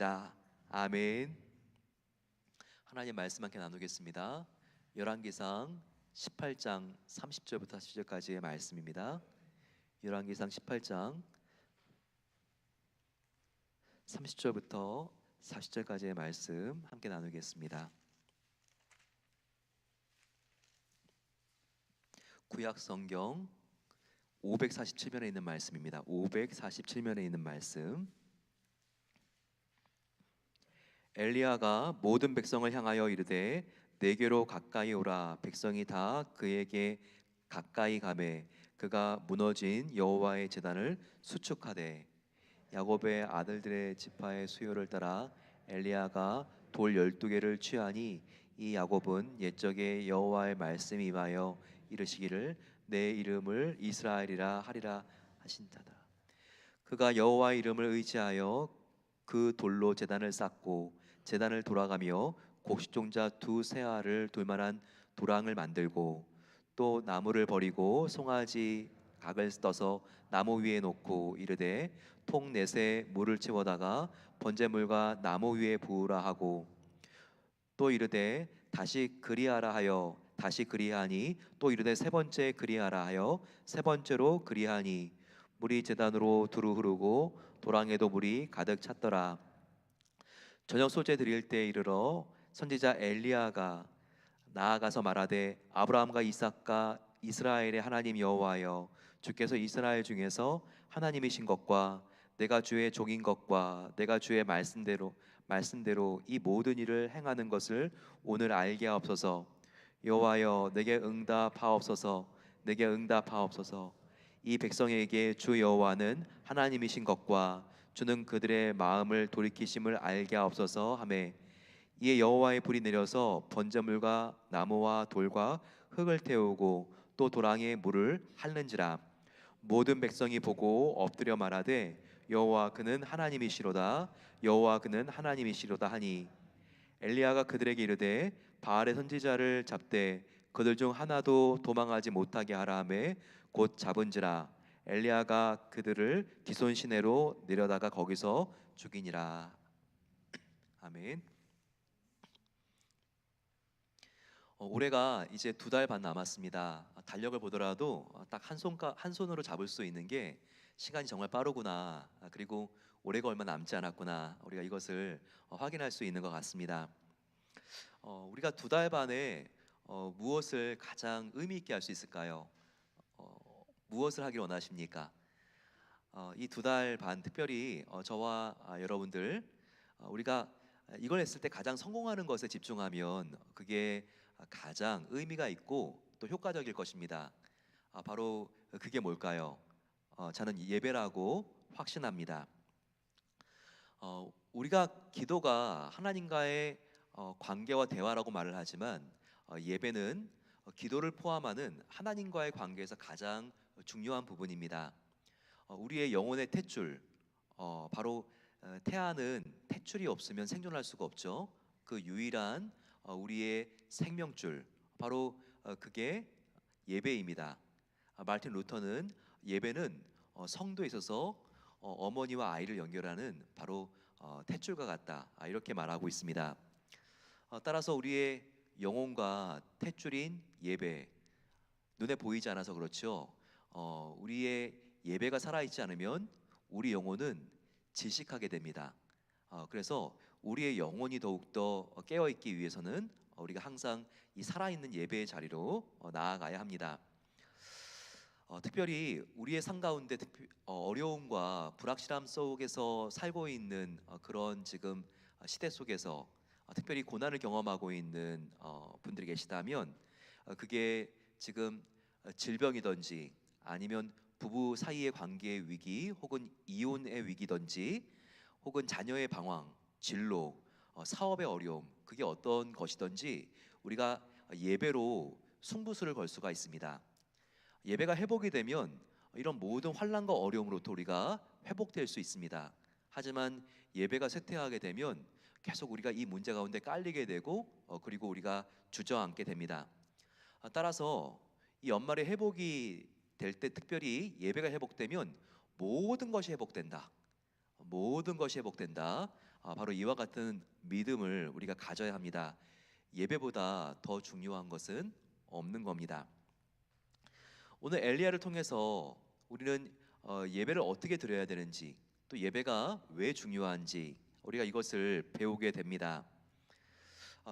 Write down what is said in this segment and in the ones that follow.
기도드립니다. 아멘. 하나님 말씀 함께 나누겠습니다. 열왕기상 18장 30절부터 40절까지의 말씀입니다. 열왕기상 18장 30절부터 40절까지의 말씀 함께 나누겠습니다. 구약 성경 547면에 있는 말씀입니다. 547면에 있는 말씀. 엘리야가 모든 백성을 향하여 이르되 내게로 가까이 오라. 백성이 다 그에게 가까이 가매 그가 무너진 여호와의 제단을 수축하되 야곱의 아들들의 지파의 수요를 따라 엘리야가 돌 12개를 취하니 이 야곱은 옛적에 여호와의 말씀이 임하여 이르시기를 내 이름을 이스라엘이라 하리라 하신 자다. 그가 여호와의 이름을 의지하여 그 돌로 제단을 쌓고 제단을 돌아가며 곡식종자 두 세알을 돌만한 도랑을 만들고 또 나무를 버리고 송아지 각을 떠서 나무 위에 놓고 이르되 통 넷에 물을 채워다가 번제물과 나무 위에 부으라 하고 또 이르되 다시 그리하라 하여 다시 그리하니 또 이르되 세 번째 그리하라 하여 세 번째로 그리하니 물이 제단으로 두루 흐르고 도랑에도 물이 가득 찼더라. 저녁 소재 드릴 때 이르러 선지자 엘리야가 나아가서 말하되 아브라함과 이삭과 이스라엘의 하나님 여호와여 주께서 이스라엘 중에서 하나님이신 것과 내가 주의 종인 것과 내가 주의 말씀대로 이 모든 일을 행하는 것을 오늘 알게 하옵소서. 여호와여 내게 응답하옵소서. 내게 응답하옵소서. 이 백성에게 주 여호와는 하나님이신 것과 주는 그들의 마음을 돌이키심을 알게 하옵소서 하매 이에 여호와의 불이 내려서 번제물과 나무와 돌과 흙을 태우고 또 도랑에 물을 핥는지라. 모든 백성이 보고 엎드려 말하되 여호와 그는 하나님이시로다. 여호와 그는 하나님이시로다 하니 엘리야가 그들에게 이르되 바알의 선지자를 잡되 그들 중 하나도 도망하지 못하게 하라 하매 곧 잡은지라. 엘리야가 그들을 기손 시내로 내려다가 거기서 죽이니라. 아멘. 올해가 이제 2달 반 남았습니다. 달력을 보더라도 딱 한 손으로 잡을 수 있는 게 시간이 정말 빠르구나. 그리고 올해가 얼마 남지 않았구나. 우리가 이것을 확인할 수 있는 것 같습니다. 우리가 2달 반에 무엇을 가장 의미 있게 할 수 있을까요? 무엇을 하길 원하십니까? 이 2달 반 특별히 저와 여러분들 우리가 이걸 했을 때 가장 성공하는 것에 집중하면 그게 가장 의미가 있고 또 효과적일 것입니다. 바로 그게 뭘까요? 저는 예배라고 확신합니다. 우리가 기도가 하나님과의 관계와 대화라고 말을 하지만 예배는 기도를 포함하는 하나님과의 관계에서 가장 중요한 부분입니다. 우리의 영혼의 탯줄, 바로 태아는 탯줄이 없으면 생존할 수가 없죠. 그 유일한 우리의 생명줄, 바로 그게 예배입니다. 마르틴 루터는 예배는 성도에 있어서 어머니와 아이를 연결하는 바로 탯줄과 같다, 이렇게 말하고 있습니다. 따라서 우리의 영혼과 탯줄인 예배, 눈에 보이지 않아서 그렇죠. 우리의 예배가 살아있지 않으면 우리 영혼은 질식하게 됩니다. 그래서 우리의 영혼이 더욱더 깨어있기 위해서는 우리가 항상 이 살아있는 예배의 자리로 나아가야 합니다. 특별히 우리의 삶 가운데 어려움과 불확실함 속에서 살고 있는 그런 지금 시대 속에서 특별히 고난을 경험하고 있는 분들이 계시다면 그게 지금 질병이든지 아니면 부부 사이의 관계의 위기 혹은 이혼의 위기든지 혹은 자녀의 방황, 진로, 사업의 어려움, 그게 어떤 것이든지 우리가 예배로 승부수를 걸 수가 있습니다. 예배가 회복이 되면 이런 모든 환난과 어려움으로부터 우리가 회복될 수 있습니다. 하지만 예배가 쇠퇴하게 되면 계속 우리가 이 문제 가운데 깔리게 되고 그리고 우리가 주저앉게 됩니다. 따라서 이 연말에 회복이 될 때 특별히 예배가 회복되면 모든 것이 회복된다. 모든 것이 회복된다. 바로 이와 같은 믿음을 우리가 가져야 합니다. 예배보다 더 중요한 것은 없는 겁니다. 오늘 엘리야를 통해서 우리는 예배를 어떻게 드려야 되는지, 또 예배가 왜 중요한지 우리가 이것을 배우게 됩니다.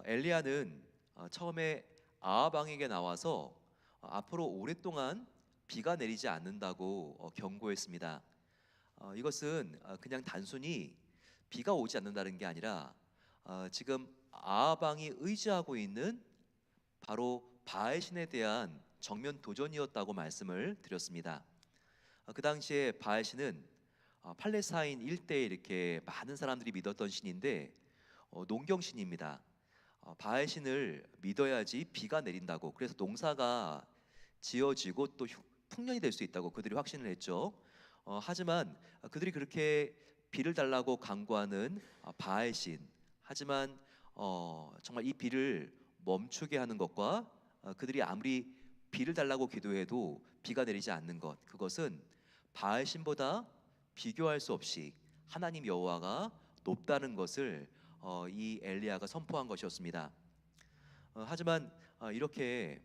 엘리야는 처음에 아합 왕에게 나와서 앞으로 오랫동안 비가 내리지 않는다고 경고했습니다. 이것은 그냥 단순히 비가 오지 않는다는 게 아니라 지금 아합 왕이 의지하고 있는 바로 바알 신에 대한 정면 도전이었다고 말씀을 드렸습니다. 그 당시에 바알 신은 팔레스타인 일대에 이렇게 많은 사람들이 믿었던 신인데 농경 신입니다. 바알 신을 믿어야지 비가 내린다고, 그래서 농사가 지어지고 또 풍년이 될 수 있다고 그들이 확신을 했죠. 하지만 그들이 그렇게 비를 달라고 간구하는 바알 신, 하지만 정말 이 비를 멈추게 하는 것과 그들이 아무리 비를 달라고 기도해도 비가 내리지 않는 것, 그것은 바알 신보다 비교할 수 없이 하나님 여호와가 높다는 것을 이 엘리야가 선포한 것이었습니다. 하지만 이렇게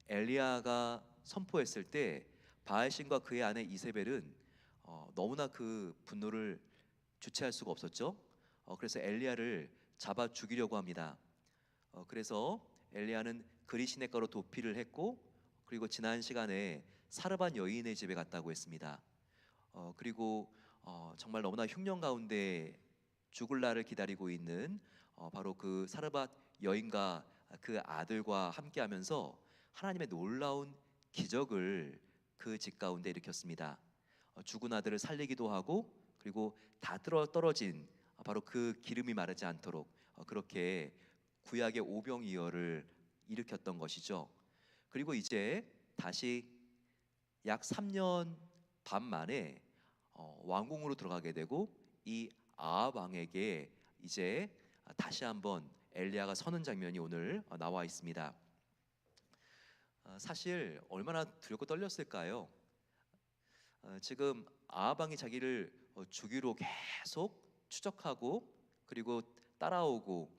엘리야가 선포했을 때 바알 신과 그의 아내 이세벨은 너무나 그 분노를 주체할 수가 없었죠. 그래서 엘리야를 잡아 죽이려고 합니다. 그래서 엘리야는 그리 시냇가로 도피를 했고, 그리고 지난 시간에 사르밧 여인의 집에 갔다고 했습니다. 그리고 정말 너무나 흉년 가운데 죽을 날을 기다리고 있는 바로 그 사르밧 여인과 그 아들과 함께하면서 하나님의 놀라운 기적을 그 집 가운데 일으켰습니다. 죽은 아들을 살리기도 하고, 그리고 다 떨어진 바로 그 기름이 마르지 않도록 그렇게 구약의 오병이어를 일으켰던 것이죠. 그리고 이제 다시 약 3년 반 만에 왕궁으로 들어가게 되고, 이 아합 왕에게 이제 다시 한번 엘리야가 서는 장면이 오늘 나와 있습니다. 사실 얼마나 두렵고 떨렸을까요? 지금 아합 왕이 자기를 죽이로 계속 추적하고 그리고 따라오고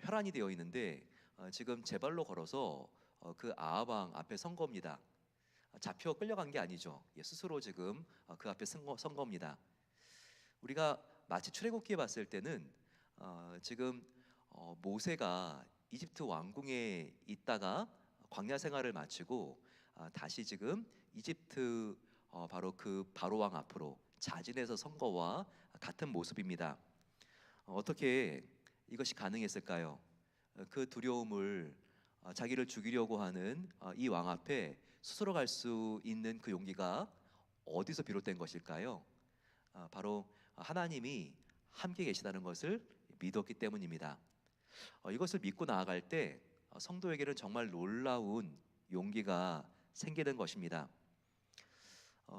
혈안이 되어 있는데, 지금 제 발로 걸어서 그 아합 왕 앞에 선 겁니다. 잡혀 끌려간 게 아니죠. 스스로 지금 그 앞에 선 겁니다. 우리가 마치 출애굽기에 봤을 때는 지금 모세가 이집트 왕궁에 있다가 광야 생활을 마치고 다시 지금 이집트 바로 그 바로 왕 앞으로 자진해서 선 거와 같은 모습입니다. 어떻게 이것이 가능했을까요? 그 두려움을 자기를 죽이려고 하는 이 왕 앞에 스스로 갈 수 있는 그 용기가 어디서 비롯된 것일까요? 바로 하나님이 함께 계시다는 것을 믿었기 때문입니다. 이것을 믿고 나아갈 때 성도에게는 정말 놀라운 용기가 생기는 것입니다.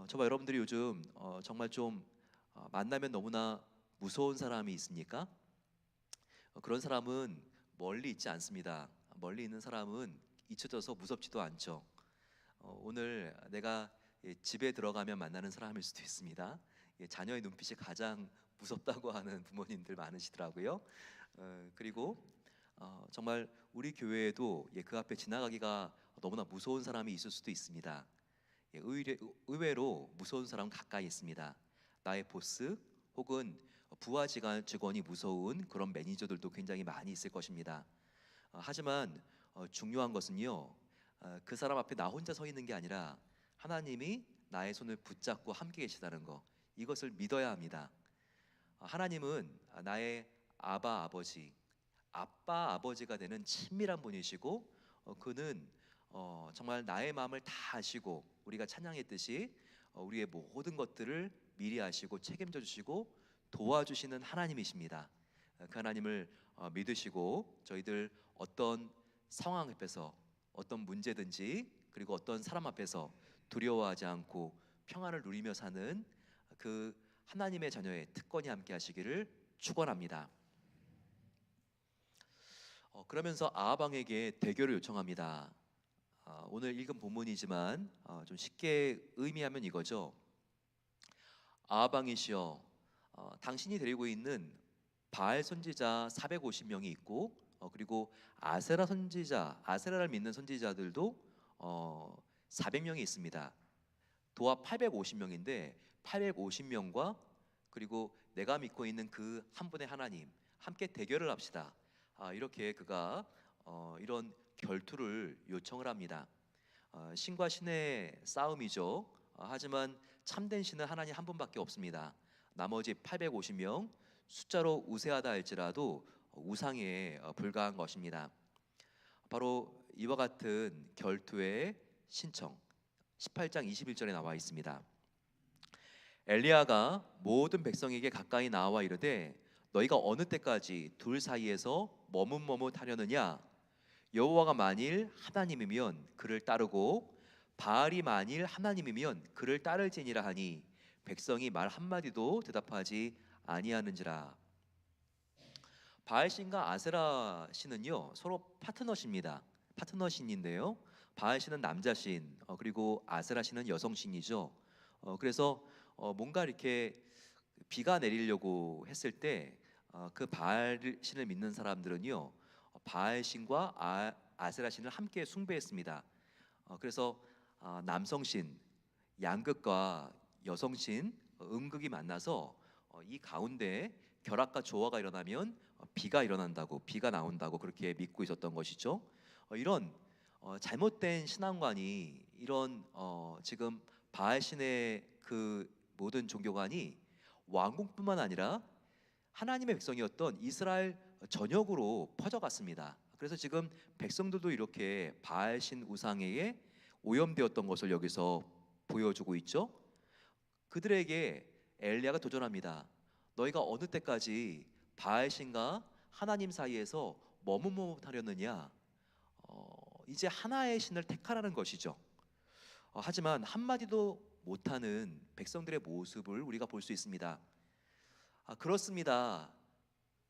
저와 여러분들이 요즘 정말 좀 만나면 너무나 무서운 사람이 있습니까? 그런 사람은 멀리 있지 않습니다. 멀리 있는 사람은 잊혀져서 무섭지도 않죠. 오늘 내가 집에 들어가면 만나는 사람일 수도 있습니다. 자녀의 눈빛이 가장 무섭다고 하는 부모님들 많으시더라고요. 그리고 정말 우리 교회에도 그 앞에 지나가기가 너무나 무서운 사람이 있을 수도 있습니다. 의외로 무서운 사람 가까이 있습니다. 나의 보스 혹은 부하 직원이 무서운 그런 매니저들도 굉장히 많이 있을 것입니다. 하지만 중요한 것은요, 그 사람 앞에 나 혼자 서 있는 게 아니라 하나님이 나의 손을 붙잡고 함께 계시다는 것, 이것을 믿어야 합니다. 하나님은 나의 아버지, 아빠 아버지가 되는 친밀한 분이시고, 그는 정말 나의 마음을 다 아시고, 우리가 찬양했듯이 우리의 모든 것들을 미리 아시고 책임져 주시고 도와주시는 하나님이십니다. 그 하나님을 믿으시고 저희들 어떤 상황 앞에서, 어떤 문제든지, 그리고 어떤 사람 앞에서 두려워하지 않고 평안을 누리며 사는 그 하나님의 자녀의 특권이 함께 하시기를 축원합니다. 그러면서 아합 왕에게 대결을 요청합니다. 오늘 읽은 본문이지만 좀 쉽게 의미하면 이거죠. 아합 왕이시여, 당신이 데리고 있는 바알 선지자 450명이 있고 그리고 아세라 선지자, 아세라를 믿는 선지자들도 400명이 있습니다. 도합 850명인데 850명과 그리고 내가 믿고 있는 그 한 분의 하나님 함께 대결을 합시다. 이렇게 그가 이런 결투를 요청을 합니다. 신과 신의 싸움이죠. 하지만 참된 신은 하나님 한 분밖에 없습니다. 나머지 850명 숫자로 우세하다 할지라도 우상에 불과한 것입니다. 바로 이와 같은 결투의 신청 18장 21절에 나와 있습니다. 엘리야가 모든 백성에게 가까이 나와 이르되 너희가 어느 때까지 둘 사이에서 머뭇머뭇하려느냐? 여호와가 만일 하나님이면 그를 따르고 바알이 만일 하나님이면 그를 따를지니라 하니 백성이 말 한마디도 대답하지 아니하는지라. 바알 신과 아세라 신은요 서로 파트너십니다. 파트너신인데요, 바알 신은 남자 신, 그리고 아세라 신은 여성 신이죠. 그래서 뭔가 이렇게 비가 내리려고 했을 때 그 바알 신을 믿는 사람들은요 바알 신과 아세라 신을 함께 숭배했습니다. 그래서 남성 신 양극과 여성 신 음극이 만나서 이 가운데 결합과 조화가 일어나면 비가 일어난다고, 비가 나온다고 그렇게 믿고 있었던 것이죠. 이런 잘못된 신앙관이, 이런 지금 바알 신의 그 모든 종교관이 왕궁뿐만 아니라 하나님의 백성이었던 이스라엘 전역으로 퍼져갔습니다. 그래서 지금 백성들도 이렇게 바알 신 우상에 오염되었던 것을 여기서 보여주고 있죠. 그들에게 엘리야가 도전합니다. 너희가 어느 때까지 바알 신과 하나님 사이에서 머뭇머뭇하려느냐? 이제 하나의 신을 택하라는 것이죠. 하지만 한마디도 못하는 백성들의 모습을 우리가 볼 수 있습니다. 그렇습니다.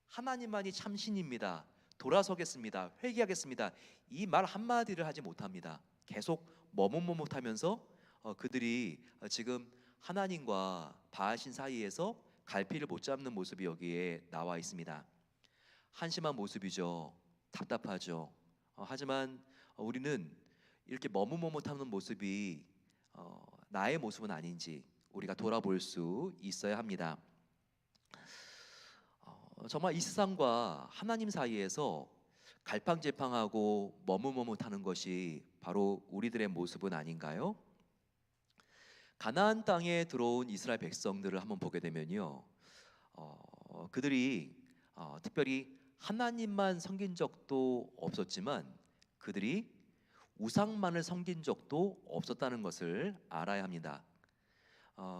하나님만이 참신입니다. 돌아서겠습니다. 회개하겠습니다. 이 말 한마디를 하지 못합니다. 계속 머뭇머뭇하면서 그들이 지금 하나님과 바알신 사이에서 갈피를 못 잡는 모습이 여기에 나와 있습니다. 한심한 모습이죠. 답답하죠. 하지만 우리는 이렇게 머뭇머뭇하는 모습이 나의 모습은 아닌지 우리가 돌아볼 수 있어야 합니다. 정말 이 세상과 하나님 사이에서 갈팡질팡하고 머뭇머뭇하는 것이 바로 우리들의 모습은 아닌가요? 가나안 땅에 들어온 이스라엘 백성들을 한번 보게 되면요, 그들이 특별히 하나님만 섬긴 적도 없었지만 그들이 우상만을 섬긴 적도 없었다는 것을 알아야 합니다.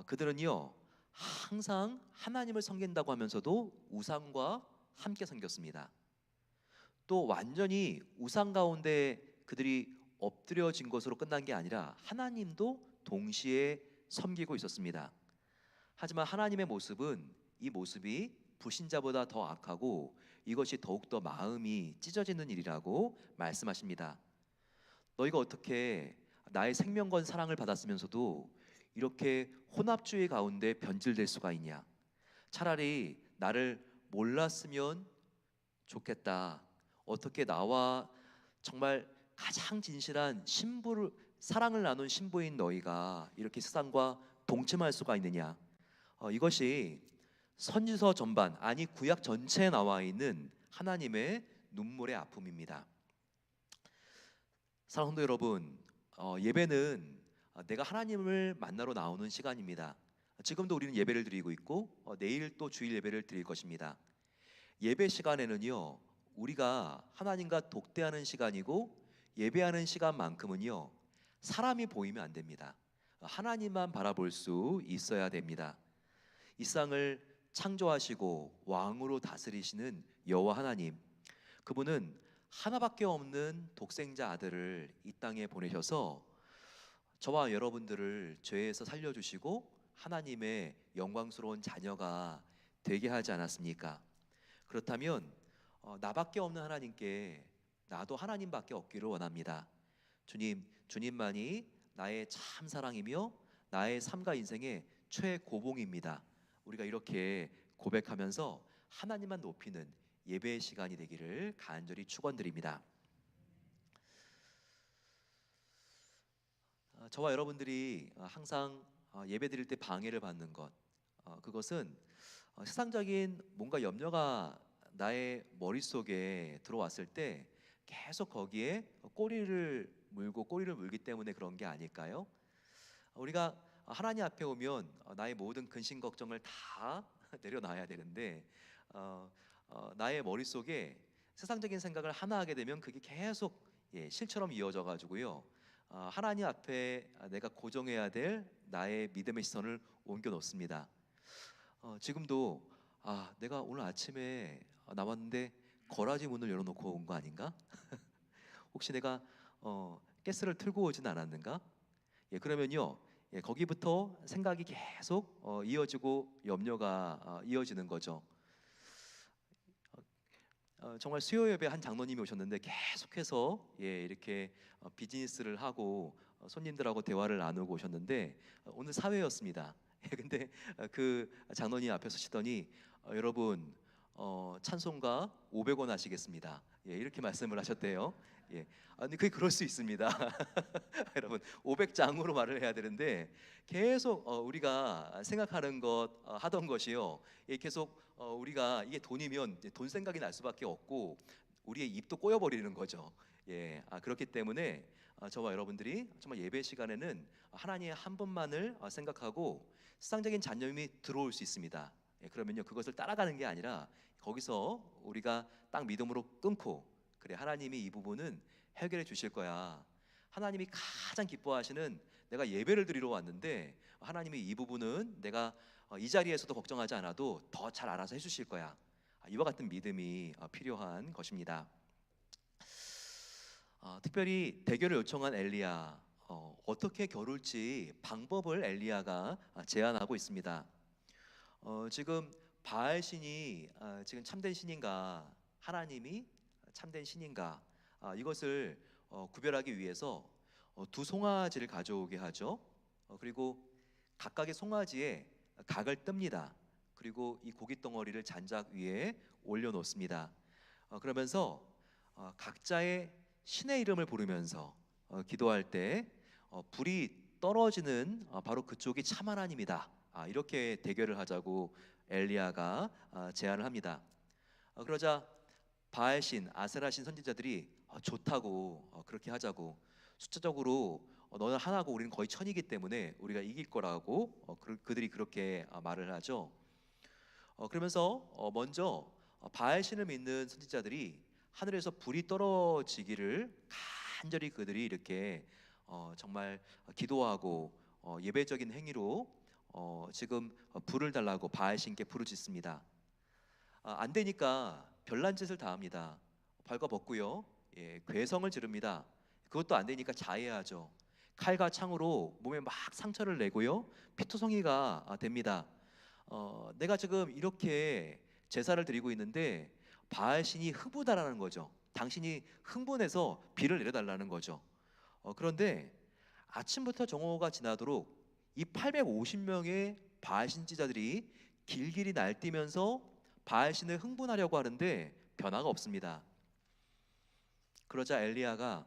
그들은요 항상 하나님을 섬긴다고 하면서도 우상과 함께 섬겼습니다. 또 완전히 우상 가운데 그들이 엎드려진 것으로 끝난 게 아니라 하나님도 동시에 섬기고 있었습니다. 하지만 하나님의 모습은 이 모습이 불신자보다 더 악하고 이것이 더욱더 마음이 찢어지는 일이라고 말씀하십니다. 너희가 어떻게 나의 생명건 사랑을 받았으면서도 이렇게 혼합주의 가운데 변질될 수가 있냐? 차라리 나를 몰랐으면 좋겠다. 어떻게 나와 정말 가장 진실한 신부를, 사랑을 나눈 신부인 너희가 이렇게 세상과 동침할 수가 있느냐? 이것이 선지서 전반, 아니 구약 전체에 나와 있는 하나님의 눈물의 아픔입니다. 사랑하는 성도 여러분, 예배는 내가 하나님을 만나러 나오는 시간입니다. 지금도 우리는 예배를 드리고 있고 내일 또 주일 예배를 드릴 것입니다. 예배 시간에는요 우리가 하나님과 독대하는 시간이고, 예배하는 시간만큼은요 사람이 보이면 안 됩니다. 하나님만 바라볼 수 있어야 됩니다. 이 세상을 창조하시고 왕으로 다스리시는 여호와 하나님, 그분은 하나밖에 없는 독생자 아들을 이 땅에 보내셔서 저와 여러분들을 죄에서 살려주시고 하나님의 영광스러운 자녀가 되게 하지 않았습니까? 그렇다면 나밖에 없는 하나님께 나도 하나님밖에 없기를 원합니다. 주님, 주님만이 나의 참 사랑이며 나의 삶과 인생의 최고봉입니다. 우리가 이렇게 고백하면서 하나님만 높이는 예배의 시간이 되기를 간절히 축원드립니다. 저와 여러분들이 항상 예배 드릴 때 방해를 받는 것, 그것은 세상적인 뭔가 염려가 나의 머릿속에 들어왔을 때 계속 거기에 꼬리를 물고 꼬리를 물기 때문에 그런 게 아닐까요? 우리가 하나님 앞에 오면 나의 모든 근심 걱정을 다 내려놔야 되는데 나의 머릿속에 세상적인 생각을 하나 하게 되면 그게 계속 실처럼 이어져 가지고요. 하나님 앞에 내가 고정해야 될 나의 믿음의 시선을 옮겨 놓습니다. 지금도 내가 오늘 아침에 나왔는데 거라지 문을 열어놓고 온 거 아닌가? 혹시 내가 가스를 틀고 오진 않았는가? 그러면요, 거기부터 생각이 계속 이어지고 염려가 이어지는 거죠. 정말 수요 예배 한 장로님이 오셨는데 계속해서 이렇게 비즈니스를 하고 손님들하고 대화를 나누고 오셨는데 오늘 사회였습니다. 근데 그 장로님 앞에 서시더니 여러분 찬송가 500원 하시겠습니다. 이렇게 말씀을 하셨대요. 아니 그게 그럴 수 있습니다. 여러분 500장으로 말을 해야 되는데 계속 우리가 생각하는 것 하던 것이요. 계속 우리가 이게 돈이면 이제 돈 생각이 날 수밖에 없고 우리의 입도 꼬여버리는 거죠. 그렇기 때문에 저와 여러분들이 정말 예배 시간에는 하나님의 한 분만을 생각하고 세상적인 잡념이 들어올 수 있습니다. 그러면요 그것을 따라가는 게 아니라 거기서 우리가 딱 믿음으로 끊고 그래 하나님이 이 부분은 해결해 주실 거야. 하나님이 가장 기뻐하시는 내가 예배를 드리러 왔는데 하나님이 이 부분은 내가 이 자리에서도 걱정하지 않아도 더 잘 알아서 해주실 거야. 이와 같은 믿음이 필요한 것입니다. 특별히 대결을 요청한 엘리야, 어떻게 겨룰지 방법을 엘리야가 제안하고 있습니다. 지금 바알 신이 지금 참된 신인가, 하나님이 참된 신인가, 이것을 구별하기 위해서 두 송아지를 가져오게 하죠. 그리고 각각의 송아지에 각을 뜹니다. 그리고 이 고기 덩어리를 잔작 위에 올려놓습니다. 그러면서 각자의 신의 이름을 부르면서 기도할 때 불이 떨어지는 바로 그쪽이 참 하나님이다. 이렇게 대결을 하자고 엘리야가 제안을 합니다. 그러자 바알신, 아세라신 선지자들이 좋다고 그렇게 하자고 숫자적으로 너는 하나고 우리는 거의 천이기 때문에 우리가 이길 거라고 그들이 그렇게 말을 하죠. 그러면서 먼저 바알신을 믿는 선지자들이 하늘에서 불이 떨어지기를 간절히 그들이 이렇게 정말 기도하고 예배적인 행위로 지금 불을 달라고 바알신께 부르짖습니다. 안 되니까 별난 짓을 다 합니다. 벌거벗고요, 괴성을 지릅니다. 그것도 안 되니까 자해하죠. 칼과 창으로 몸에 막 상처를 내고요, 피투성이가 됩니다. 내가 지금 이렇게 제사를 드리고 있는데 바알신이 흥분하라는 거죠. 당신이 흥분해서 비를 내려달라는 거죠. 그런데 아침부터 정오가 지나도록 이 850명의 바알신 지자들이 길길이 날뛰면서 바알신을 흥분하려고 하는데 변화가 없습니다. 그러자 엘리야가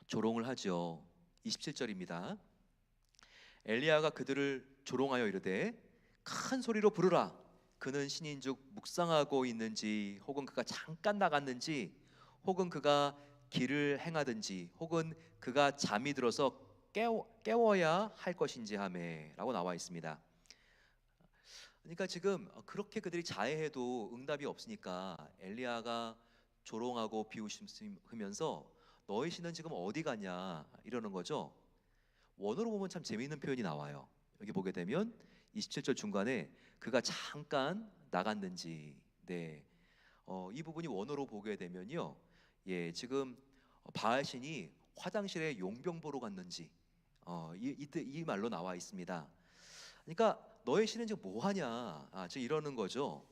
조롱을 하죠. 27절입니다. 엘리야가 그들을 조롱하여 이르되 큰 소리로 부르라. 그는 신인즉 묵상하고 있는지 혹은 그가 잠깐 나갔는지 혹은 그가 길을 행하든지 혹은 그가 잠이 들어서 깨워야 할 것인지 하매라고 나와 있습니다. 그러니까 지금 그렇게 그들이 자해해도 응답이 없으니까 엘리야가 조롱하고 비웃으면서 너희 신은 지금 어디 갔냐 이러는 거죠. 원어로 보면 참 재미있는 표현이 나와요. 여기 보게 되면 27절 중간에 그가 잠깐 나갔는지, 이 부분이 원어로 보게 되면요, 지금 바알신이 화장실에 용병 보러 갔는지, 이 말로 나와 있습니다. 그러니까 너의 신은 지금 뭐 하냐, 지금 이러는 거죠.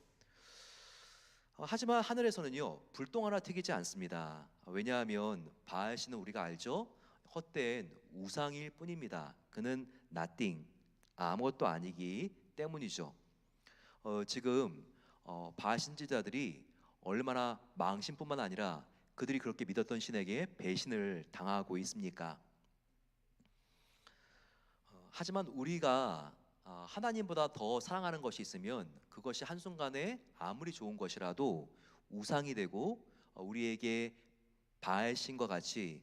하지만 하늘에서는요 불똥 하나 튀기지 않습니다. 왜냐하면 바알신은 우리가 알죠, 헛된 우상일 뿐입니다. 그는 nothing, 아무것도 아니기 때문이죠. 지금 바알 신지자들이 얼마나 망신뿐만 아니라 그들이 그렇게 믿었던 신에게 배신을 당하고 있습니까? 하지만 우리가 하나님보다 더 사랑하는 것이 있으면 그것이 한순간에 아무리 좋은 것이라도 우상이 되고 우리에게 바알 신과 같이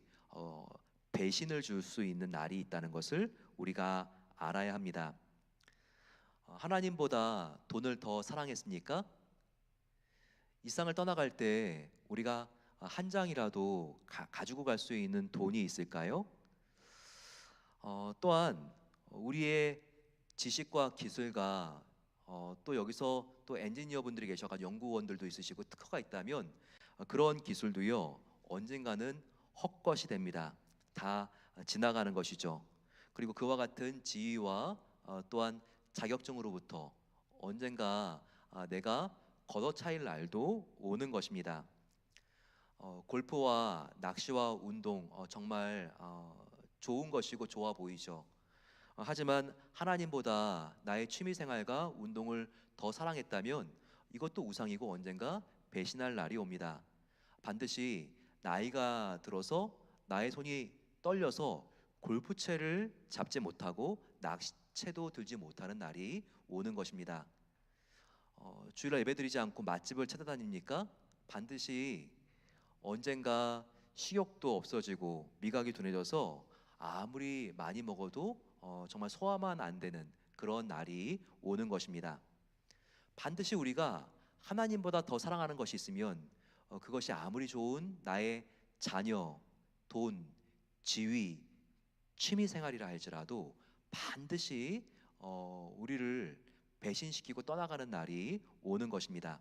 배신을 줄 수 있는 날이 있다는 것을 우리가 알아야 합니다. 하나님보다 돈을 더 사랑했습니까? 이 땅을 떠나갈 때 우리가 한 장이라도 가지고 갈 수 있는 돈이 있을까요? 또한 우리의 지식과 기술과 또 여기서 또 엔지니어 분들이 계셔가지고 연구원들도 있으시고 특허가 있다면 그런 기술도요 언젠가는 헛것이 됩니다. 다 지나가는 것이죠. 그리고 그와 같은 지위와 또한 자격증으로부터 언젠가 내가 걷어차일 날도 오는 것입니다. 골프와 낚시와 운동 정말 좋은 것이고 좋아 보이죠. 하지만 하나님보다 나의 취미 생활과 운동을 더 사랑했다면 이것도 우상이고 언젠가 배신할 날이 옵니다. 반드시 나이가 들어서 나의 손이 떨려서 골프채를 잡지 못하고 낚시채도 들지 못하는 날이 오는 것입니다. 주일날 예배드리지 않고 맛집을 찾아다닙니까? 반드시 언젠가 식욕도 없어지고 미각이 둔해져서 아무리 많이 먹어도 정말 소화만 안 되는 그런 날이 오는 것입니다. 반드시 우리가 하나님보다 더 사랑하는 것이 있으면 그것이 아무리 좋은 나의 자녀, 돈, 지위, 취미 생활이라 할지라도 반드시 우리를 배신시키고 떠나가는 날이 오는 것입니다.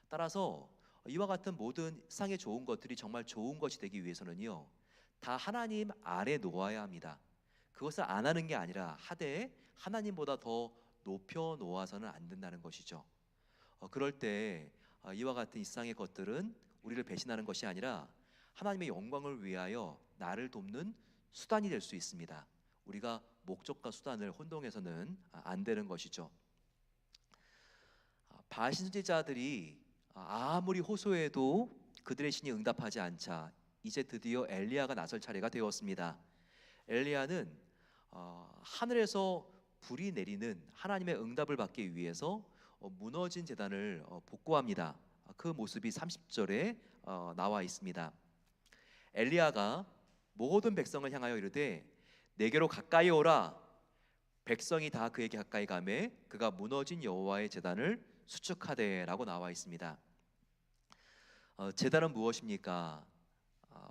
따라서 이와 같은 모든 세상의 좋은 것들이 정말 좋은 것이 되기 위해서는요 다 하나님 아래 놓아야 합니다. 그것을 안 하는 게 아니라 하되 하나님보다 더 높여 놓아서는 안 된다는 것이죠. 그럴 때 이와 같은 이 세상의 것들은 우리를 배신하는 것이 아니라 하나님의 영광을 위하여 나를 돕는 수단이 될 수 있습니다. 우리가 목적과 수단을 혼동해서는 안 되는 것이죠. 바알 선지자들이 아무리 호소해도 그들의 신이 응답하지 않자 이제 드디어 엘리야가 나설 차례가 되었습니다. 엘리야는 하늘에서 불이 내리는 하나님의 응답을 받기 위해서 무너진 제단을 복구합니다. 그 모습이 30절에 나와 있습니다. 엘리야가 모든 백성을 향하여 이르되 내게로 가까이 오라. 백성이 다 그에게 가까이 가매 그가 무너진 여호와의 제단을 수축하되라고 나와 있습니다. 제단은 무엇입니까?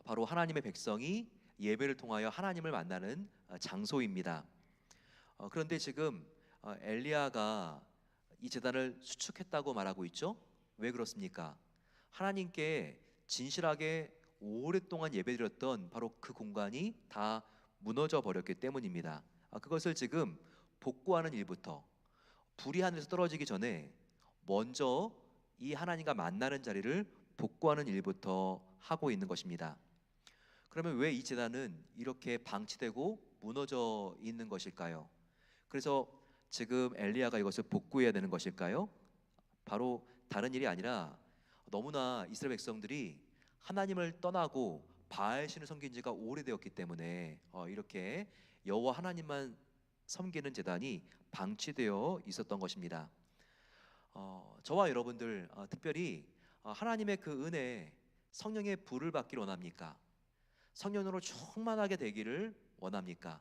바로 하나님의 백성이 예배를 통하여 하나님을 만나는 장소입니다. 그런데 지금 엘리야가 이 제단을 수축했다고 말하고 있죠. 왜 그렇습니까? 하나님께 진실하게 오랫동안 예배드렸던 바로 그 공간이 다 무너져 버렸기 때문입니다. 그것을 지금 복구하는 일부터 불이 하늘에서 떨어지기 전에 먼저 이 하나님과 만나는 자리를 복구하는 일부터 하고 있는 것입니다. 그러면 왜 이 제단은 이렇게 방치되고 무너져 있는 것일까요? 그래서 지금 엘리야가 이것을 복구해야 되는 것일까요? 바로 다른 일이 아니라 너무나 이스라엘 백성들이 하나님을 떠나고 바알 신을 섬긴 지가 오래되었기 때문에 이렇게 여호와 하나님만 섬기는 제단이 방치되어 있었던 것입니다. 저와 여러분들 특별히 하나님의 그 은혜 성령의 불을 받기를 원합니까? 성령으로 충만하게 되기를 원합니까?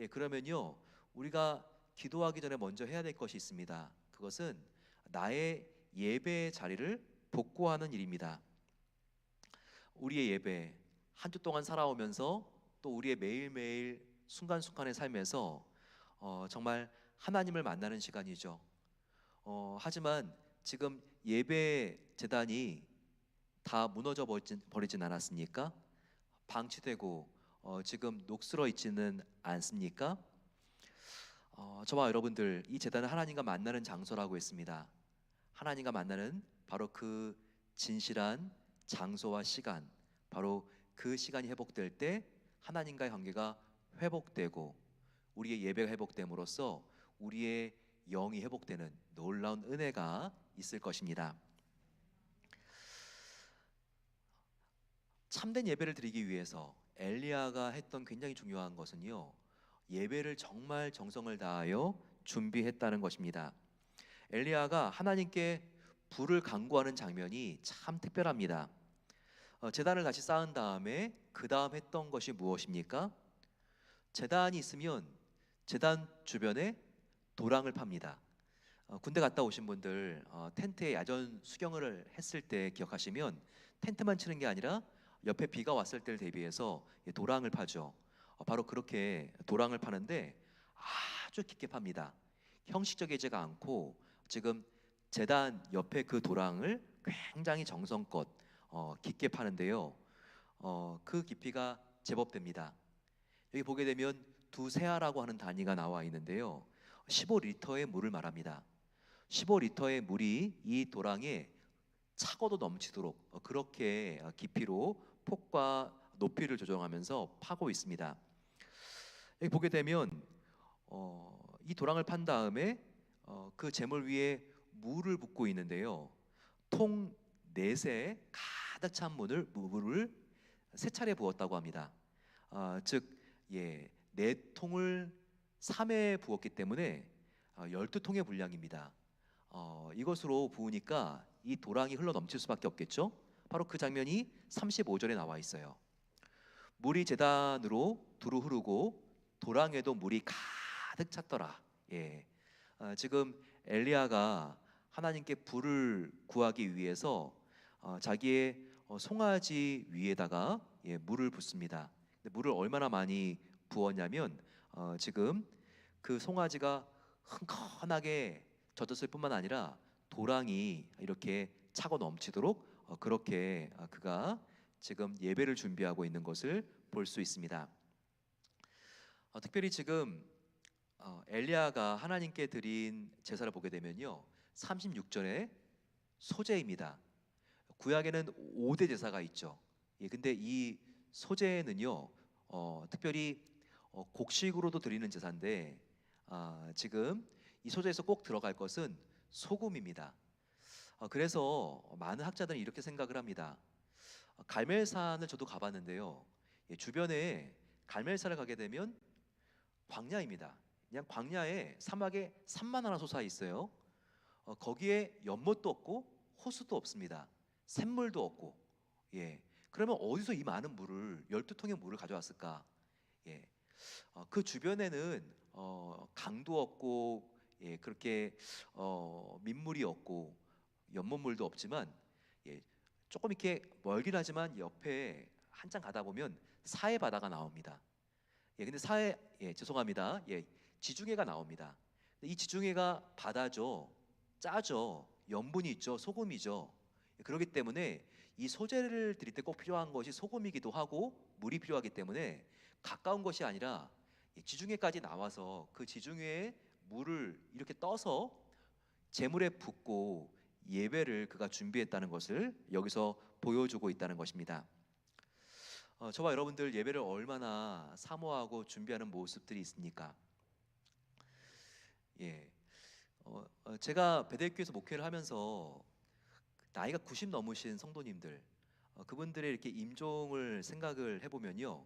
그러면요 우리가 기도하기 전에 먼저 해야 될 것이 있습니다. 그것은 나의 예배 자리를 복구하는 일입니다. 우리의 예배 한 주 동안 살아오면서 또 우리의 매일매일 순간순간의 삶에서 정말 하나님을 만나는 시간이죠. 하지만 지금 예배 제단이 다 무너져 버리진 않았습니까? 방치되고 지금 녹슬어 있지는 않습니까? 저와 여러분들 이 제단은 하나님과 만나는 장소라고 했습니다. 하나님과 만나는 바로 그 진실한 장소와 시간, 바로 그 시간이 회복될 때 하나님과의 관계가 회복되고 우리의 예배가 회복됨으로써 우리의 영이 회복되는 놀라운 은혜가 있을 것입니다. 참된 예배를 드리기 위해서 엘리야가 했던 굉장히 중요한 것은요, 예배를 정말 정성을 다하여 준비했다는 것입니다. 엘리야가 하나님께 불을 간구하는 장면이 참 특별합니다. 제단을 다시 쌓은 다음에 그 다음 했던 것이 무엇입니까? 제단이 있으면 제단 주변에 도랑을 팝니다. 군대 갔다 오신 분들 텐트에 야전 수경을 했을 때 기억하시면 텐트만 치는 게 아니라 옆에 비가 왔을 때를 대비해서 도랑을 파죠. 바로 그렇게 도랑을 파는데 아주 깊게 팝니다. 형식적이지가 않고 지금 제단 옆에 그 도랑을 굉장히 정성껏 깊게 파는데요. 그 깊이가 제법 됩니다. 여기 보게 되면 두세아라고 하는 단위가 나와 있는데요. 15리터의 물을 말합니다. 15리터의 물이 이 도랑에 차고도 넘치도록 그렇게 깊이로 폭과 높이를 조정하면서 파고 있습니다. 여기 보게 되면 이 도랑을 판 다음에 그 재물 위에 물을 붓고 있는데요. 통 넷에 가득 찬 물을 세 차례 부었다고 합니다. 즉, 네 통을 3회 부었기 때문에 12통의 분량입니다. 이것으로 부으니까 이 도랑이 흘러 넘칠 수밖에 없겠죠. 바로 그 장면이 35절에 나와 있어요. 물이 제단으로 두루 흐르고 도랑에도 물이 가득 찼더라. 지금 엘리야가 하나님께 불을 구하기 위해서 자기의 송아지 위에다가 물을 붓습니다. 물을 얼마나 많이 부었냐면 지금 그 송아지가 흥건하게 젖었을 뿐만 아니라 도랑이 이렇게 차고 넘치도록 그렇게 그가 지금 예배를 준비하고 있는 것을 볼 수 있습니다. 특별히 지금 엘리야가 하나님께 드린 제사를 보게 되면요, 36절에 소제입니다. 구약에는 5대 제사가 있죠. 근데 이 소제는요, 특별히 곡식으로도 드리는 제사인데 지금 이 소제에서 꼭 들어갈 것은 소금입니다. 그래서 많은 학자들은 이렇게 생각을 합니다. 갈멜산을 저도 가봤는데요. 주변에 갈멜산을 가게 되면 광야입니다. 그냥 광야에 사막에 산만 하나 솟아 있어요. 거기에 연못도 없고 호수도 없습니다. 샘물도 없고. 그러면 어디서 이 많은 물을 12통의 물을 가져왔을까? 그 주변에는 강도 없고 그렇게 민물이 없고 연못물도 없지만 조금 이렇게 멀긴 하지만 옆에 한참 가다 보면 사해 바다가 나옵니다. 근데 죄송합니다. 지중해가 나옵니다. 이 지중해가 바다죠, 짜죠, 염분이 있죠, 소금이죠. 그렇기 때문에 이 소재를 드릴 때 꼭 필요한 것이 소금이기도 하고 물이 필요하기 때문에 가까운 것이 아니라 지중해까지 나와서 그 지중해에 물을 이렇게 떠서 제물에 붓고 예배를 그가 준비했다는 것을 여기서 보여주고 있다는 것입니다. 저와 여러분들 예배를 얼마나 사모하고 준비하는 모습들이 있습니까? 제가 베델교회에서 목회를 하면서 나이가 90 넘으신 성도님들, 그분들의 이렇게 임종을 생각을 해보면요,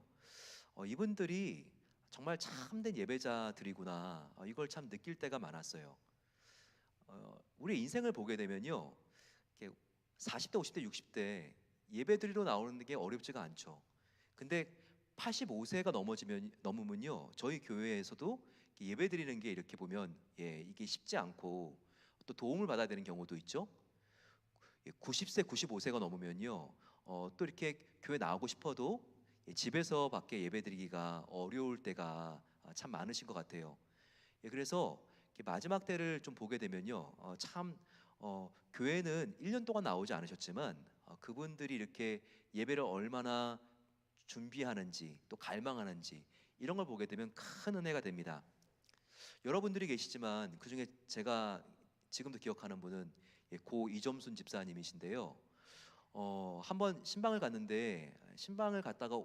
이분들이 정말 참된 예배자들이구나, 이걸 참 느낄 때가 많았어요. 우리 인생을 보게 되면요, 40대, 50대, 60대 예배드리러 나오는 게 어렵지가 않죠. 근데 85세가 넘으면요, 저희 교회에서도 예배드리는 게 이렇게 보면 이게 쉽지 않고 또 도움을 받아야 되는 경우도 있죠. 90세, 95세가 넘으면요, 또 이렇게 교회 나오고 싶어도 집에서밖에 예배드리기가 어려울 때가 참 많으신 것 같아요. 그래서 마지막 때를 좀 보게 되면요, 참 교회는 1년 동안 나오지 않으셨지만 그분들이 이렇게 예배를 얼마나 준비하는지 또 갈망하는지 이런 걸 보게 되면 큰 은혜가 됩니다. 여러분들이 계시지만 그중에 제가 지금도 기억하는 분은 고 이점순 집사님이신데요. 한번 신방을 갔는데 신방을 갔다가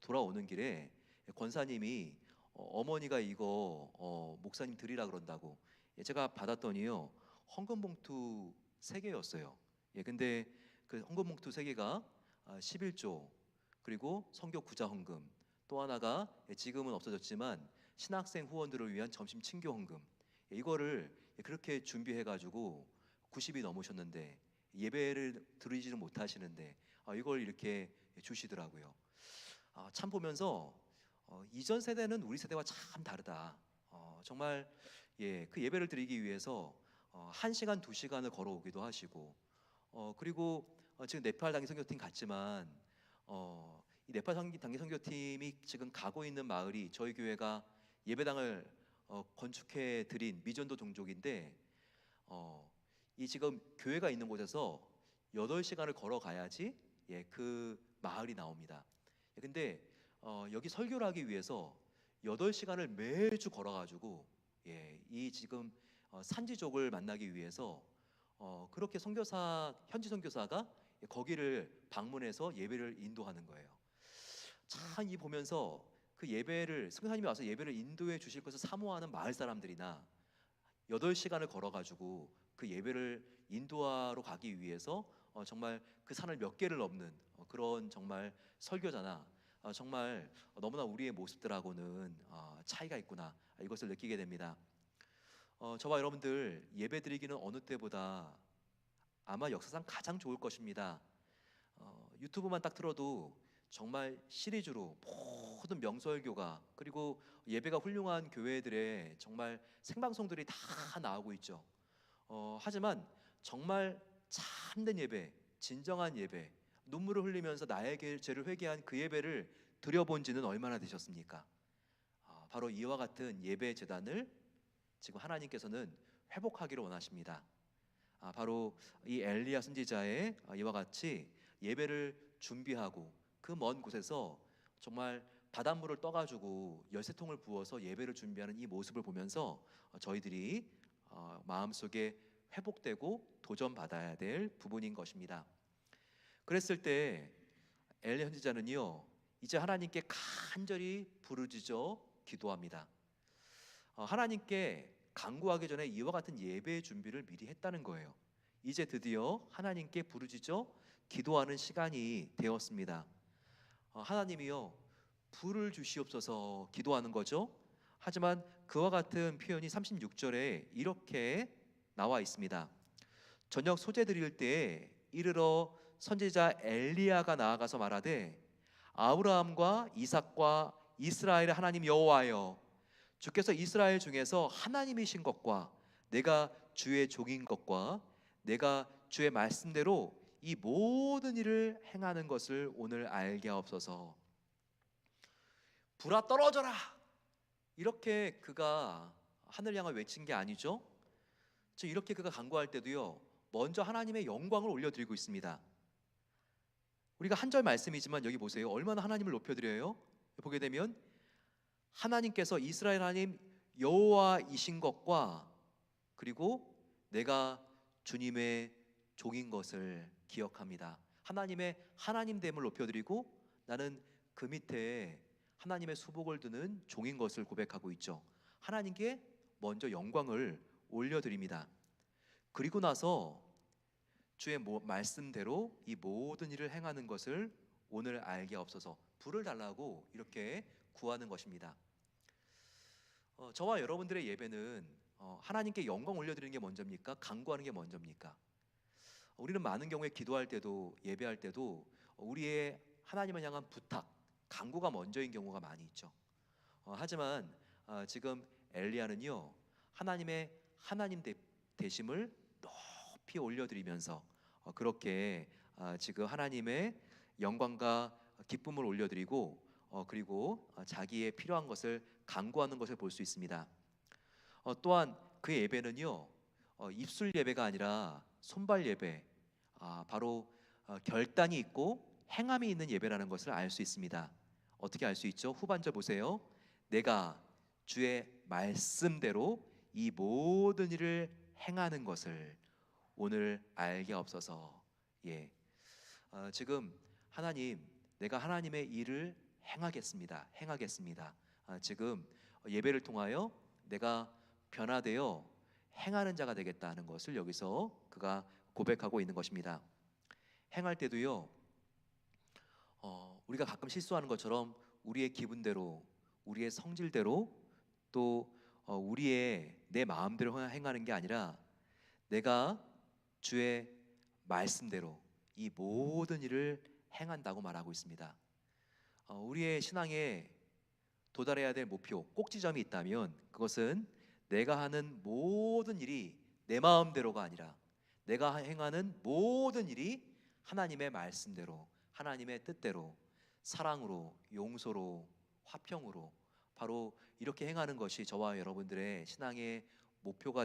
돌아오는 길에 권사님이 어머니가 이거 목사님 드리라 그런다고 제가 받았더니요, 헌금 봉투 세 개였어요. 예, 근데 그 헌금 봉투 세 개가 11조, 그리고 선교 구자 헌금, 또 하나가 지금은 없어졌지만 신학생 후원들을 위한 점심 친교 헌금. 이거를 그렇게 준비해 가지고 90이 넘으셨는데 예배를 드리지는 못하시는데 이걸 이렇게 주시더라고요. 참 보면서 이전 세대는 우리 세대와 참 다르다. 정말 그 예배를 드리기 위해서 1시간, 2시간을 걸어오기도 하시고, 그리고 지금 네팔 단기 선교팀 갔지만 이 네팔 단기 선교팀이 지금 가고 있는 마을이 저희 교회가 예배당을 건축해 드린 미전도 종족인데, 이 지금 교회가 있는 곳에서 8시간을 걸어가야지 그 마을이 나옵니다. 근데 여기 설교를 하기 위해서 8시간을 매주 걸어가지고 이 지금 산지족을 만나기 위해서 그렇게 선교사, 현지 선교사가 거기를 방문해서 예배를 인도하는 거예요. 참 이 보면서 그 예배를, 선교사님이 와서 예배를 인도해 주실 것을 사모하는 마을 사람들이나 8시간을 걸어가지고 그 예배를 인도하러 가기 위해서 정말 그 산을 몇 개를 넘는 그런 정말 설교자나 정말 너무나 우리의 모습들하고는 차이가 있구나, 이것을 느끼게 됩니다. 저와 여러분들 예배 드리기는 어느 때보다 아마 역사상 가장 좋을 것입니다. 유튜브만 딱 틀어도 정말 시리즈로 모든 명설교가, 그리고 예배가 훌륭한 교회들의 정말 생방송들이 다 나오고 있죠. 하지만 정말 참된 예배, 진정한 예배, 눈물을 흘리면서 나에게 죄를 회개한 그 예배를 드려본 지는 얼마나 되셨습니까? 바로 이와 같은 예배 재단을 지금 하나님께서는 회복하기를 원하십니다. 바로 이 엘리야 선지자의 이와 같이 예배를 준비하고 그 먼 곳에서 정말 바닷물을 떠가지고 열쇠통을 부어서 예배를 준비하는 이 모습을 보면서 저희들이 마음속에 회복되고 도전받아야 될 부분인 것입니다. 그랬을 때 엘리야 선지자는요, 이제 하나님께 간절히 부르짖어 기도합니다. 하나님께 간구하기 전에 이와 같은 예배 준비를 미리 했다는 거예요. 이제 드디어 하나님께 부르짖어 기도하는 시간이 되었습니다. 하나님이요, 불을 주시옵소서 기도하는 거죠. 하지만 그와 같은 표현이 36절에 이렇게 나와 있습니다. 저녁 소재 드릴 때에 이르러 선지자 엘리야가 나아가서 말하되, 아브라함과 이삭과 이스라엘의 하나님 여호와여, 주께서 이스라엘 중에서 하나님이신 것과 내가 주의 종인 것과 내가 주의 말씀대로 이 모든 일을 행하는 것을 오늘 알게 하옵소서. 불아 떨어져라, 이렇게 그가 하늘 향을 외친 게 아니죠. 이렇게 그가 간구할 때도요, 먼저 하나님의 영광을 올려드리고 있습니다. 우리가 한 절 말씀이지만 여기 보세요, 얼마나 하나님을 높여드려요. 보게 되면 하나님께서 이스라엘 하나님 여호와이신 것과 그리고 내가 주님의 종인 것을 기억합니다. 하나님의 하나님됨을 높여드리고 나는 그 밑에 하나님의 수복을 두는 종인 것을 고백하고 있죠. 하나님께 먼저 영광을 올려드립니다. 그리고 나서 주의 말씀대로 이 모든 일을 행하는 것을 오늘 알게 없어서 불을 달라고 이렇게 구하는 것입니다. 저와 여러분들의 예배는 하나님께 영광 올려드리는 게 먼저입니까? 간구하는 게 먼저입니까? 우리는 많은 경우에 기도할 때도 예배할 때도 우리의 하나님을 향한 부탁, 간구가 먼저인 경우가 많이 있죠. 하지만 지금 엘리야는요, 하나님의 하나님 되심을 높이 올려드리면서 그렇게 지금 하나님의 영광과 기쁨을 올려드리고 그리고 자기의 필요한 것을 간구하는 것을 볼 수 있습니다. 또한 그의 예배는요, 입술 예배가 아니라 손발 예배, 바로 결단이 있고 행함이 있는 예배라는 것을 알 수 있습니다. 어떻게 알 수 있죠? 후반절 보세요. 내가 주의 말씀대로 이 모든 일을 행하는 것을 오늘 알게 없어서. 지금 하나님, 내가 하나님의 일을 행하겠습니다. 지금 예배를 통하여 내가 변화되어 행하는 자가 되겠다는 것을 여기서 그가 고백하고 있는 것입니다. 행할 때도요, 우리가 가끔 실수하는 것처럼 우리의 기분대로, 우리의 성질대로 또 우리의 내 마음대로 행하는 게 아니라 내가 주의 말씀대로 이 모든 일을 행한다고 말하고 있습니다. 우리의 신앙에 도달해야 될 목표, 꼭지점이 있다면 그것은 내가 하는 모든 일이 내 마음대로가 아니라 내가 행하는 모든 일이 하나님의 말씀대로, 하나님의 뜻대로, 사랑으로, 용서로, 화평으로 바로 이렇게 행하는 것이 저와 여러분들의 신앙의 목표가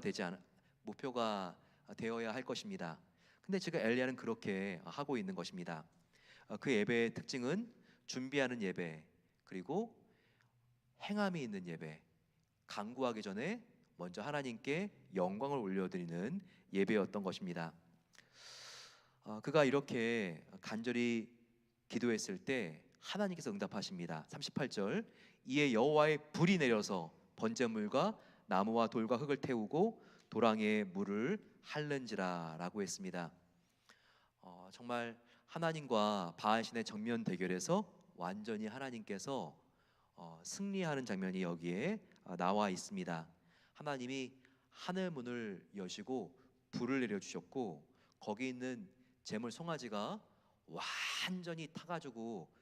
되어야 할 것입니다. 근데 지금 엘리야는 그렇게 하고 있는 것입니다. 그 예배의 특징은 준비하는 예배, 그리고 행함이 있는 예배, 간구하기 전에 먼저 하나님께 영광을 올려드리는 예배였던 것입니다. 그가 이렇게 간절히 기도했을 때 하나님께서 응답하십니다. 38절, 이에 여호와의 불이 내려서 번제물과 나무와 돌과 흙을 태우고 도랑에 물을 핥는지라 라고 했습니다. 정말 하나님과 바알신의 정면 대결에서 완전히 하나님께서 승리하는 장면이 여기에 나와 있습니다. 하나님이 하늘 문을 여시고 불을 내려주셨고 거기 있는 제물 송아지가 완전히 타가지고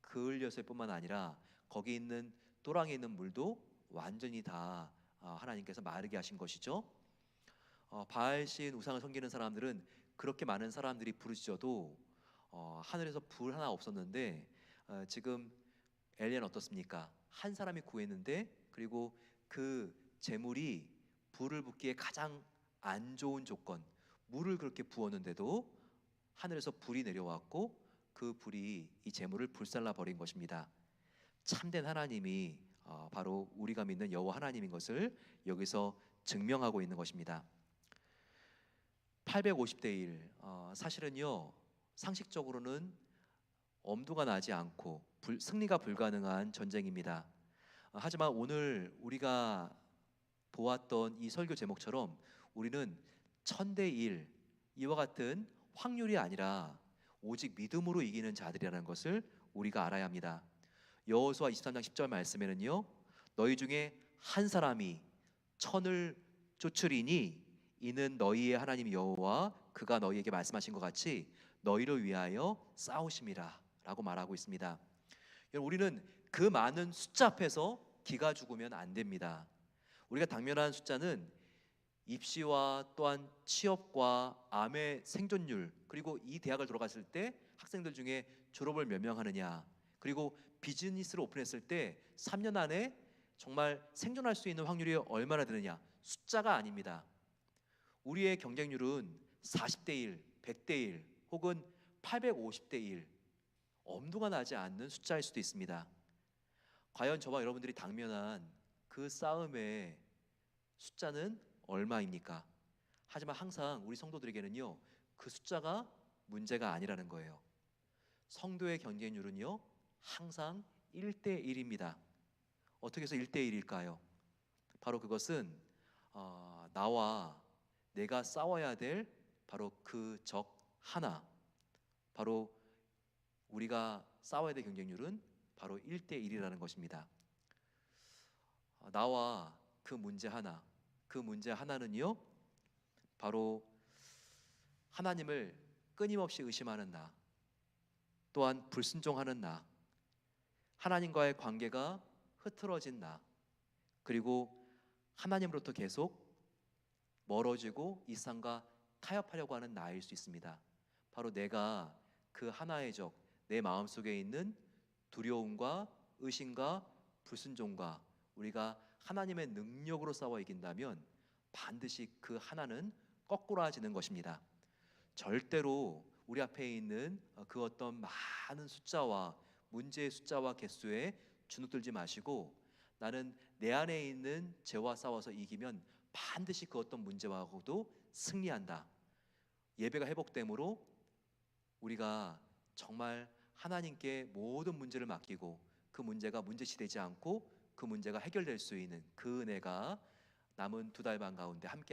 그을렸을 뿐만 아니라 거기 있는 또랑에 있는 물도 완전히 다 하나님께서 마르게 하신 것이죠. 바알신 우상을 섬기는 사람들은 그렇게 많은 사람들이 부르짖어도 하늘에서 불 하나 없었는데 지금 엘리야는 어떻습니까? 한 사람이 구했는데 그리고 그 제물이 불을 붙기에 가장 안 좋은 조건, 물을 그렇게 부었는데도 하늘에서 불이 내려왔고 그 불이 이 제물을 불살라 버린 것입니다. 참된 하나님이 바로 우리가 믿는 여호와 하나님인 것을 여기서 증명하고 있는 것입니다. 850대 1, 사실은요 상식적으로는 엄두가 나지 않고 승리가 불가능한 전쟁입니다. 하지만 오늘 우리가 보았던 이 설교 제목처럼 우리는 1000대 1 이와 같은 확률이 아니라 오직 믿음으로 이기는 자들이라는 것을 우리가 알아야 합니다. 여호수아 23장 10절 말씀에는요, 너희 중에 한 사람이 천을 쫓으리니 이는 너희의 하나님 여호와 그가 너희에게 말씀하신 것 같이 너희를 위하여 싸우심이라 라고 말하고 있습니다. 우리는 그 많은 숫자 앞에서 기가 죽으면 안 됩니다. 우리가 당면한 숫자는 입시와 또한 취업과 암의 생존율, 그리고 이 대학을 들어갔을 때 학생들 중에 졸업을 몇 명 하느냐, 그리고 비즈니스를 오픈했을 때 3년 안에 정말 생존할 수 있는 확률이 얼마나 되느냐, 숫자가 아닙니다. 우리의 경쟁률은 40대 1, 100대 1 혹은 850대 1, 엄두가 나지 않는 숫자일 수도 있습니다. 과연 저와 여러분들이 당면한 그 싸움의 숫자는 얼마입니까? 하지만 항상 우리 성도들에게는요, 그 숫자가 문제가 아니라는 거예요. 성도의 경쟁률은요 항상 1대 1입니다. 어떻게 해서 1대 1일까요? 바로 그것은 나와 내가 싸워야 될 바로 그 적 하나, 바로 우리가 싸워야 될 경쟁률은 바로 1대 1이라는 것입니다. 나와 그 문제 하나는요 바로 하나님을 끊임없이 의심하는 나, 또한 불순종하는 나, 하나님과의 관계가 흐트러진 나, 그리고 하나님으로부터 계속 멀어지고 이 세상과 타협하려고 하는 나일 수 있습니다. 바로 내가 그 하나의 적, 내 마음속에 있는 두려움과 의심과 불순종과 우리가 하나님의 능력으로 싸워 이긴다면 반드시 그 하나는 거꾸라지는 것입니다. 절대로 우리 앞에 있는 그 어떤 많은 숫자와 문제의 숫자와 개수에 주눅들지 마시고, 나는 내 안에 있는 죄와 싸워서 이기면 반드시 그 어떤 문제와도 승리한다. 예배가 회복됨으로 우리가 정말 하나님께 모든 문제를 맡기고 그 문제가 문제시 되지 않고 그 문제가 해결될 수 있는 그 은혜가 남은 2달 반 가운데 함께